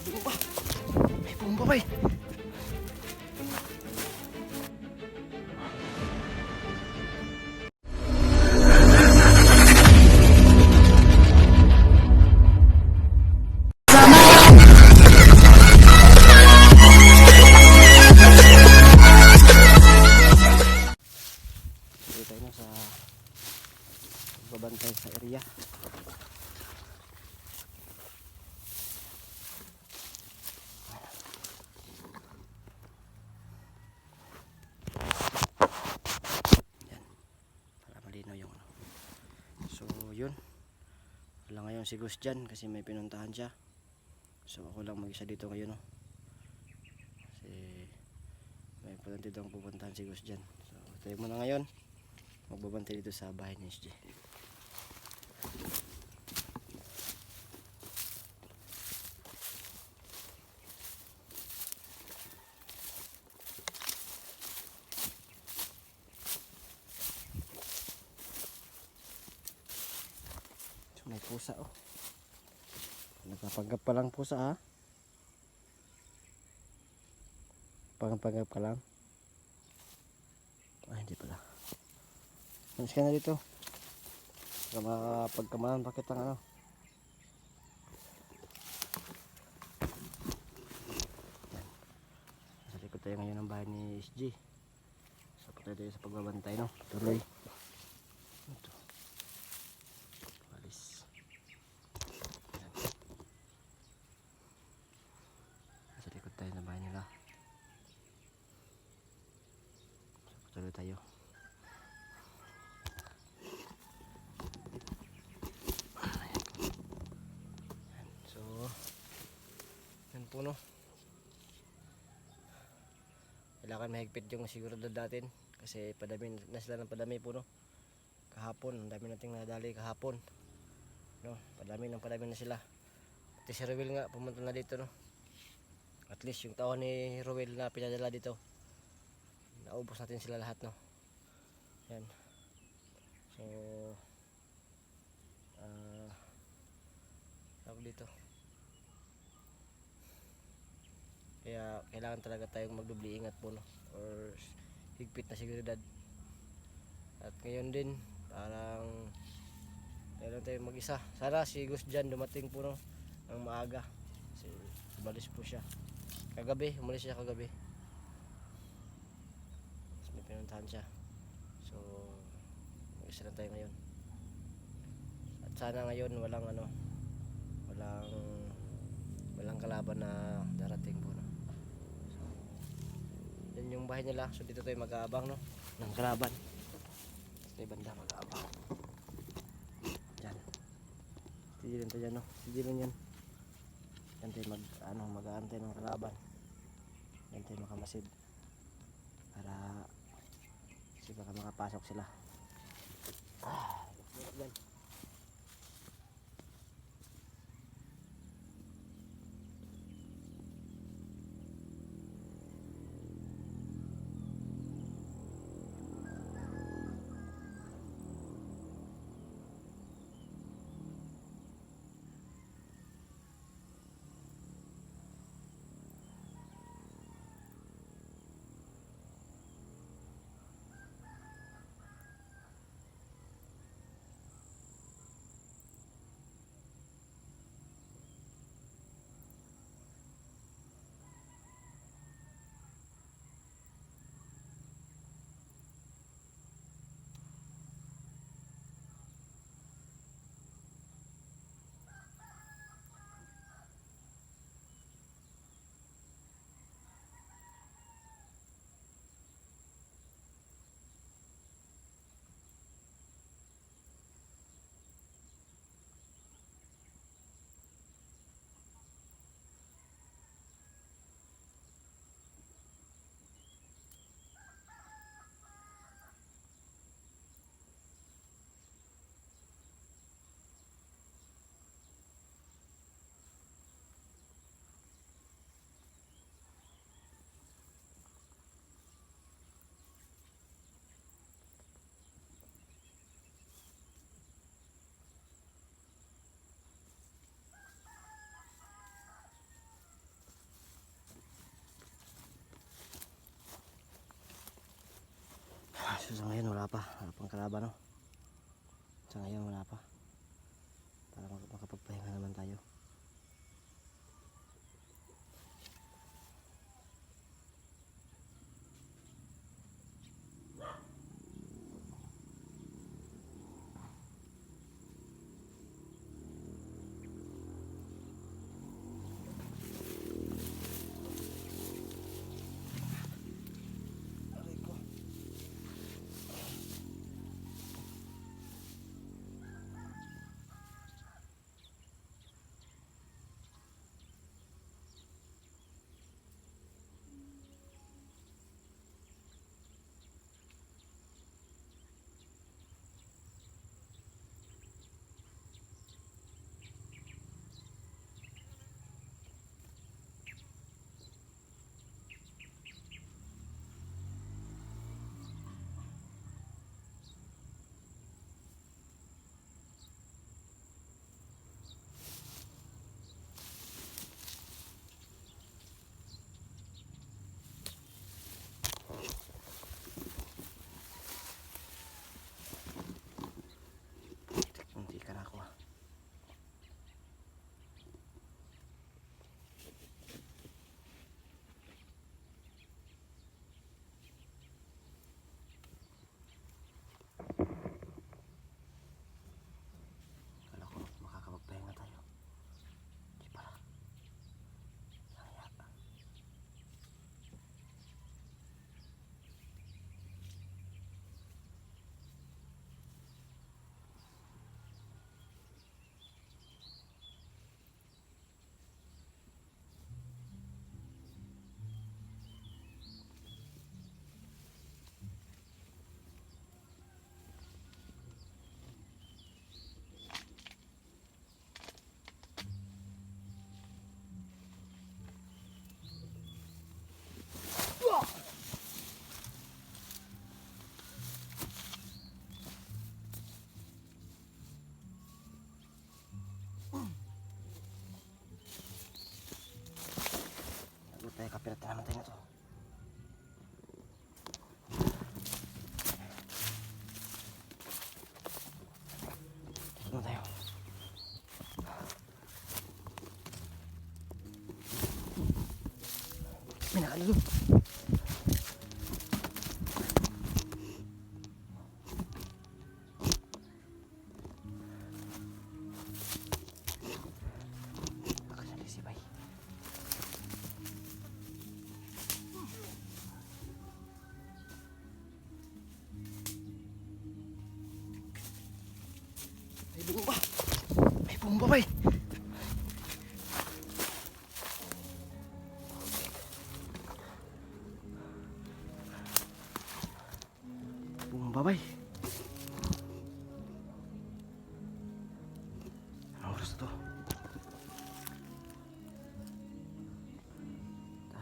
Bomba! May bomba ba eh? Dito tayo na sa pagbabantay sa area. So yun, wala ngayon si Gus dyan kasi may pinuntahan siya. So ako lang mag-isa dito ngayon, no? Kasi may importante daw pupuntahan si Gus dyan. So tayo muna ngayon, magbabantay dito sa bahay ni SG. May pusa, oh. Nagpapanggap pa lang pusa, ha? Panggap ka lang. Ay, hindi pala. Manis ka na dito. Pagkamalan pa kitang ano. Yan. Sa likod tayo ngayon ng bahay ni SG. So patay tayo sa pagbabantay, no? Tuloy. Ito. Walis. Yan. Sa likod tayo ng bahay nila. So patuloy tayo. Puno. Kailangan mahigpit yung seguridad natin kasi padami na sila ng padami puno. Kahapon, ang dami nating nadali kahapon. No, padami na sila. Pati si Rowel nga pumunta na dito, no. At least yung tao ni Rowel na pinadala dito. Naubos natin sila lahat, no. Yan. So tawag dito. Kaya kailangan talaga tayong magdubli ingat po, no? Or higpit na seguridad. At ngayon din parang kailangan tayong mag-isa. Sana si Gus dyan dumating po, no, ng maaga kasi umalis po siya kagabi. Umalis siya kagabi. Tapos may pinuntahan siya. So mag-isa na tayo ngayon. At sana ngayon walang kalaban na darating po, no? Yan yung bahay nila. So dito tayo mag-aabang, no, ng kalaban. Sa banda mag-aabang. Yan. Sigilin tayo dyan, no. Sigilin yan. Yan tayo mag-aantay ng kalaban. Yan tayo makamasid. Para kasi baka makapasok sila. Yan. So sa ngayon wala pang kalaban, no? Sa ngayon wala pa. Para makapagpahinga naman tayo. Hindi ka na ako. Kala ko makakapagpahinga tayo. Di pala. Sayang. Lagot tayo, kapirat naman tayo na to. Dito na tayo. May nakalalo. Nakasalisibay. May bumba. May bumba ba eh. Bumba ba eh. Anong oras na to?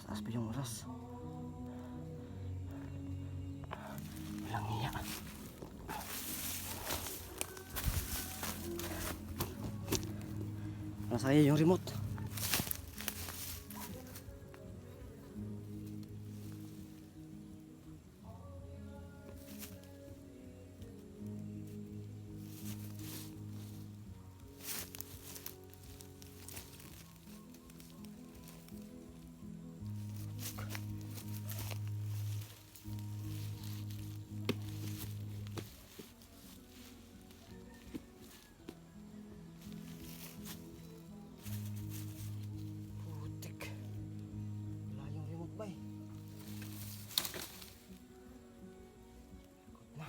Taas pa yung oras. Walang hiya. Nasa kaya yung remote. Putik. Wala yung remote ba eh. Ikot na.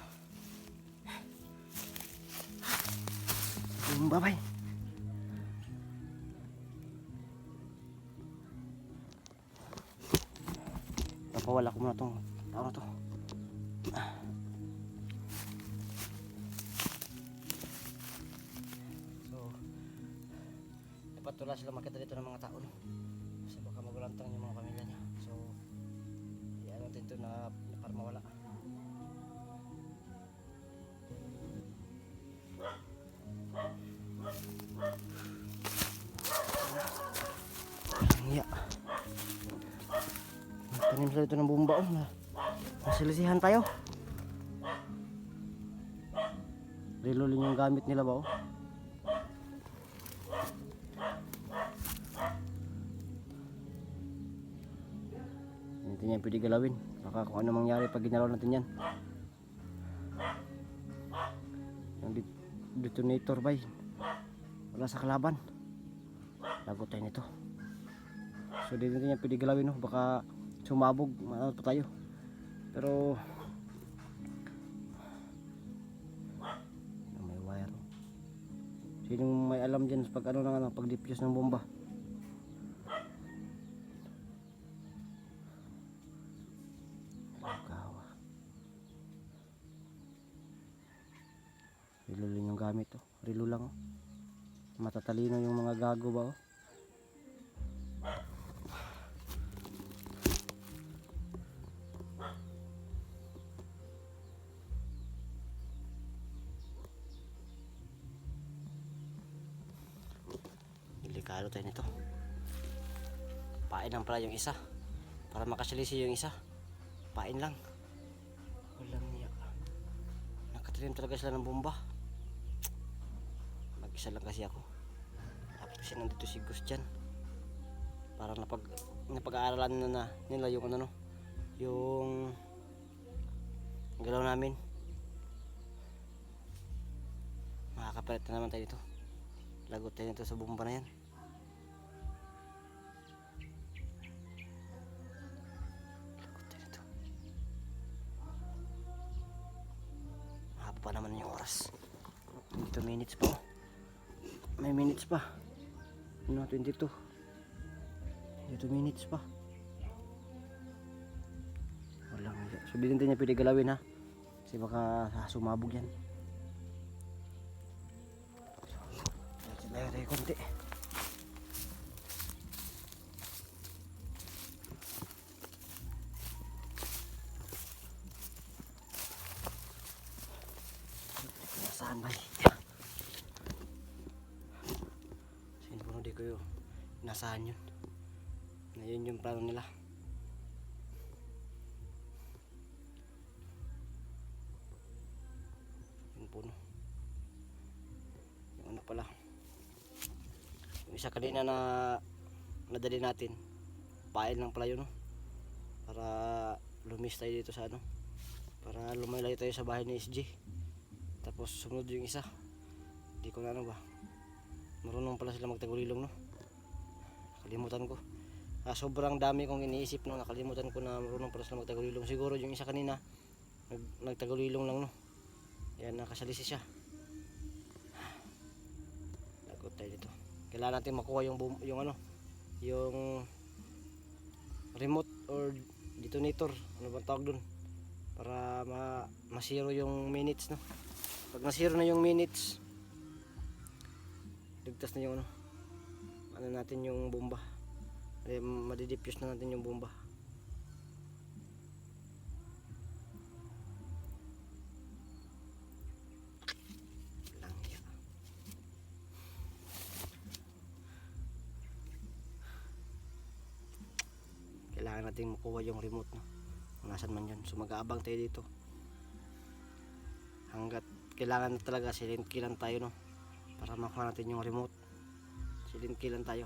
Bumba ba eh. Papawala ko muna tong tao na to. So, dapat wala sila makita dito ng mga tao, no? Kasi baka magulantang yung mga pamilya niya. So, iyan natin ito na para mawala. Iya. Tanim sila ito ng bumba, oh. Nasilisihan tayo. Relo lang yung gamit nila ba oh. Hindi niya pwede galawin. Baka kung ano mangyari pag ginalaw natin yan. Yung detonator ba wala sa kalaban. Lagot tayo nito. So di natin yan pwede galawin no. Baka sumabog. Maanot pa tayo. Pero may wire. Sinong may alam dyan pag ano ng ano, pag defuse ng bomba? Rilo lang yung gamit oh. Rilo lang oh. Matatalino yung mga gago ba oh. Delikado tayo nito. Pain lang pala yung isa. Para makasalisi yung isa. Pain lang. Walang niya. Nakatalim talaga sila ng bomba. Mag-isa lang kasi ako. Dapat kasi nandito si Gus dyan. Para napag-aaralan na nila yung ano no. Yung galaw namin. Makakapalit na naman tayo dito. Lagot tayo nito sa bomba na yan. Pa naman yung oras. 22 minutes pa oh. May minutes pa. Ano, 22 minutes pa. Walang so din niya pwede galawin ha. Kasi baka sumabog yan. So tayo konti. Saan ba? Sinuno di ko yun. Nasaan yun? Na yun yung plano nila. Yung puno. Yung ano pala. Yung isa kanina na nadali natin. Pain lang pala yun no? Para lumis tayo dito sa ano. Para lumayo tayo sa bahay ni SG. Tapos sumunod yung isa. Hindi ko na ano ba. Marunong pala sila magtagulilong no. Nakalimutan ko. Sobrang dami kong iniisip no. Nakalimutan ko na marunong pala sila magtagulilong. Siguro yung isa kanina nagtagulilong lang no. Yan nakasalisi siya. Lagot tayo dito. Kailangan natin makuha yung ano. Yung remote or detonator. Ano bang tawag dun? Para masiro yung minutes no. Pag nasiro na yung minutes, ligtas na yung ano natin yung bomba. Madidifuse na natin yung bomba. Kailangan natin makuha yung remote no. Kung nasan man yun. So mag-aabang tayo dito. Hanggat kailangan talaga silent kill lang tayo no. Para makuha natin yung remote. Silent kill lang tayo.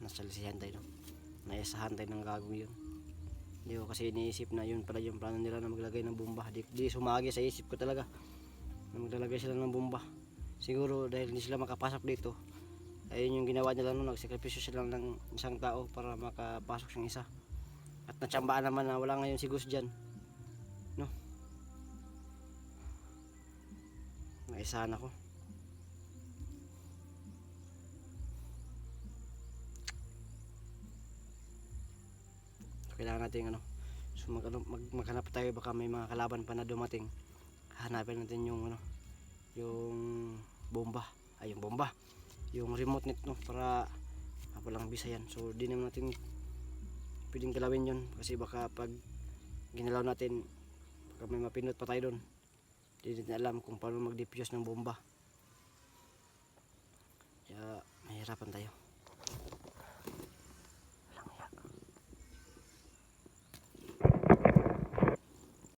Nasalisihan tayo no? Naisahan tayo ng gagawin yun. Hindi ko kasi iniisip na yun pala yung plano nila na maglagay ng bomba. Di sumagi sa isip ko talaga na maglalagay sila ng bomba. Siguro dahil hindi sila makapasok dito, ayun yung ginawa nila no. Nagsakripisyo sila ng isang tao para makapasok yung isa. At natsambaan naman na wala ngayon si Gus dyan no. Naisahan ako. Kailangan natin ano, so maghanap tayo, baka may mga kalaban pa na dumating. Hanapin natin yung ano, yung bomba, ay yung bomba, yung remote net, no, para walang bisa yan. So di naman natin pwedeng galawin yun kasi baka pag ginalaw natin baka may mapindot pa tayo doon, di natin alam kung paano mag-defuse ng bomba, kaya mahirapan tayo.